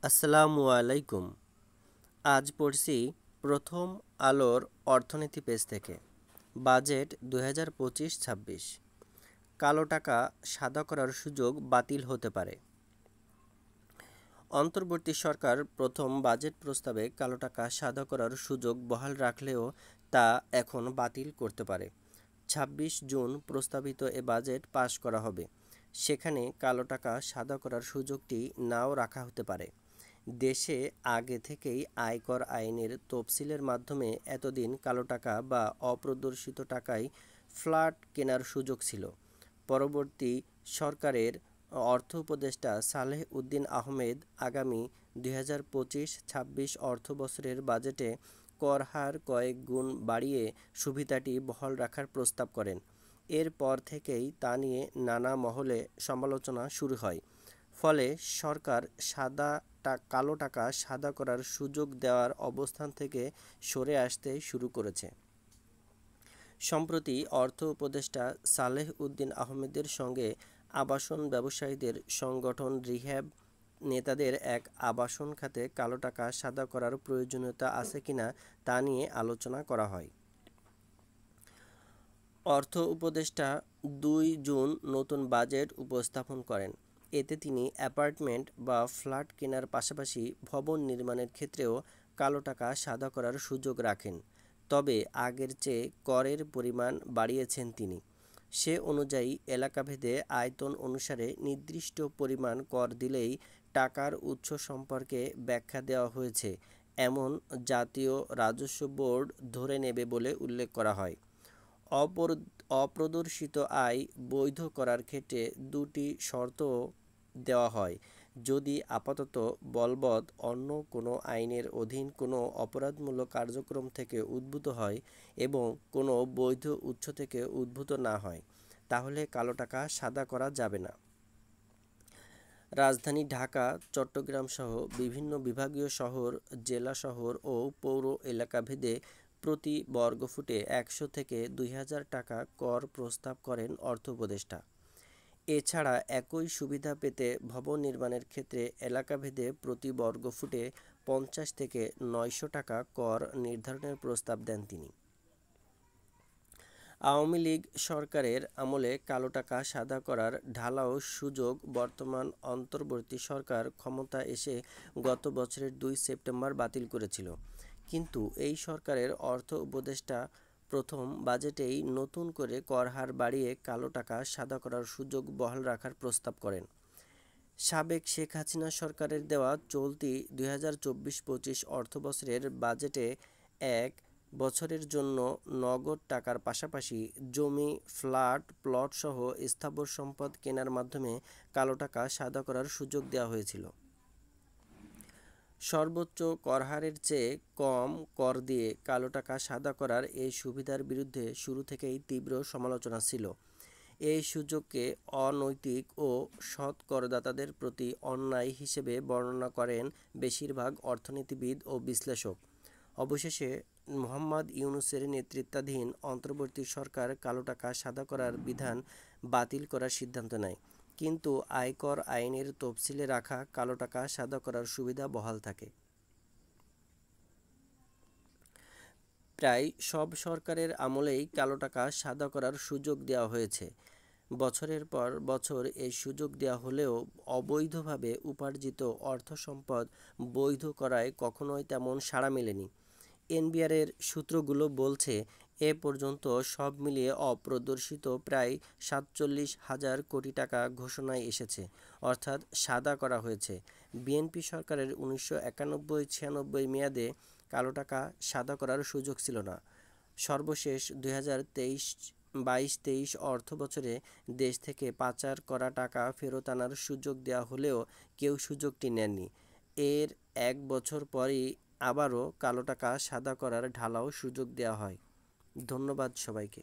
আসসালামু আলাইকুম। আজ পড়ছি প্রথম আলোর অর্থনীতি পেজ থেকে। বাজেট 2025-26। কালো টাকা সাদা করার সুযোগ বাতিল হতে পারে। অন্তর্বর্তী সরকার প্রথম বাজেট প্রস্তাবে কালো টাকা সাদা করার সুযোগ বহাল রাখলেও তা এখন বাতিল করতে পারে। 26 জুন প্রস্তাবিত এ বাজেট পাশ করা হবে। সেখানে কালো টাকা সাদা করার সুযোগটি নাও রাখা হতে পারে। দেশে আগে থেকেই আয়কর আইনের তফসিলের মাধ্যমে এতদিন কালো টাকা বা অপ্রদর্শিত টাকায় ফ্ল্যাট কেনার সুযোগ ছিল। পরবর্তী সরকারের অর্থ উপদেষ্টা সালেহ উদ্দিন আহমেদ আগামী 2025-26 অর্থবছরের বাজেটে কর হার কয়েক গুণ বাড়িয়ে সুবিধাটি বহাল রাখার প্রস্তাব করেন। এরপর থেকেই তা নিয়ে নানা মহলে সমালোচনা শুরু হয়। ফলে সরকার কালো টাকা সাদা করার সুযোগ দেওয়ার অবস্থান থেকে সরে আসতে শুরু করেছে। সম্প্রতি অর্থ উপদেষ্টা সালেহ উদ্দিন আহমেদের সঙ্গে আবাসন ব্যবসায়ীদের সংগঠন রিহ্যাব নেতাদের এক আবাসন খাতে কালো টাকা সাদা করার প্রয়োজনীয়তা আছে কিনা তা নিয়ে আলোচনা করা হয়। অর্থ উপদেষ্টা 2 জুন নতুন বাজেট উপস্থাপন করেন। এতে তিনি অ্যাপার্টমেন্ট বা ফ্ল্যাট কেনার পাশাপাশি ভবন নির্মাণের ক্ষেত্রেও কালো টাকা সাদা করার সুযোগ রাখেন। তবে আগের চেয়ে করের পরিমাণ বাড়িয়েছেন তিনি। সে অনুযায়ী এলাকাভেদে আয়তন অনুসারে নির্দিষ্ট পরিমাণ কর দিলেই টাকার উৎস সম্পর্কে ব্যাখ্যা দেওয়া হয়েছে এমন জাতীয় রাজস্ব বোর্ড ধরে নেবে বলে উল্লেখ করা হয়। অপ্রদর্শিত আয় বৈধ করার ক্ষেত্রে দুটি শর্ত দেওয়া হয়। যদি আপাতত বলবৎ অন্য কোনো আইনের অধীন কোনো অপরাধমূলক কার্যক্রম থেকে উদ্ভূত হয় এবং কোনো বৈধ উৎস থেকে উদ্ভূত না হয়, তাহলে কালো টাকা সাদা করা যাবে না। রাজধানী ঢাকা, চট্টগ্রাম সহ বিভিন্ন বিভাগীয় শহর, জেলা শহর ও পৌর এলাকাভেদে প্রতি বর্গফুটে 100 থেকে 2000 টাকা কর প্রস্তাব করেন অর্থ উপদেষ্টা। এছাড়া একই সুবিধা পেতে ভবন নির্মাণের ক্ষেত্রে এলাকাভেদে প্রতি বর্গফুটে 50 থেকে 900 টাকা কর নির্ধারণের প্রস্তাব দেন তিনি। আওয়ামী লীগ সরকারের আমলে কালো টাকা সাদা করার ঢালাও সুযোগ বর্তমান অন্তর্বর্তী সরকার ক্ষমতায় এসে গত বছরের 2 সেপ্টেম্বর বাতিল করেছিল। কিন্তু এই সরকারের অর্থ উপদেষ্টা প্রথম বাজেটেই নতুন করে কর হার বাড়িয়ে কালো টাকা সাদা করার সুযোগ বহাল রাখার প্রস্তাব করেন। সাবেক শেখ হাসিনা সরকারের দেওয়া চলতি 2024-25 অর্থবছরের বাজেটে এক বছরের জন্য নগদ টাকার পাশাপাশি জমি, ফ্ল্যাট, প্লটসহ স্থাবর সম্পদ কেনার মাধ্যমে কালো টাকা সাদা করার সুযোগ দেওয়া হয়েছিল। সর্বোচ্চ করহারের চেয়ে কম কর দিয়ে কালো টাকা সাদা করার এই সুবিধার বিরুদ্ধে শুরু থেকেই তীব্র সমালোচনা ছিল। এই সুযোগকে অনৈতিক ও সৎ করদাতাদের প্রতি অন্যায় হিসেবে বর্ণনা করেন বেশিরভাগ অর্থনীতিবিদ ও বিশ্লেষক। অবশেষে মোহাম্মদ ইউনূসের নেতৃত্বাধীন অন্তর্বর্তী সরকার কালো টাকা সাদা করার বিধান বাতিল করার সিদ্ধান্ত নেয়। কিন্তু আয়কর আইনের তফসিলে রাখা কালো টাকা সাদা করার সুবিধা বহাল থাকে। প্রায় সব সরকারের আমলেই কালো টাকা সাদা করার সুযোগ দেওয়া হয়েছে। বছরের পর বছর এই সুযোগ দেওয়া হলেও অবৈধভাবে উপার্জিত অর্থসম্পদ বৈধ করায় কখনোই তেমন সাড়া মেলেনি। এনবিআরের সূত্রগুলো বলছে, এ পর্যন্ত সব মিলিয়ে অপ্রদর্শিত প্রায় 47,000 কোটি টাকা ঘোষণায় এসেছে, অর্থাৎ সাদা করা হয়েছে। বিএনপি সরকারের 1991-96 মেয়াদে কালো টাকা সাদা করার সুযোগ ছিল না। সর্বশেষ 2023-22 অর্থবছরে দেশ থেকে পাচার করা টাকা ফেরত আনার সুযোগ দেওয়া হলেও কেউ সুযোগটি নেননি। এর এক বছর পরই আবারও কালো টাকা সাদা করার ঢালাও সুযোগ দেওয়া হয়। ধন্যবাদ সবাইকে।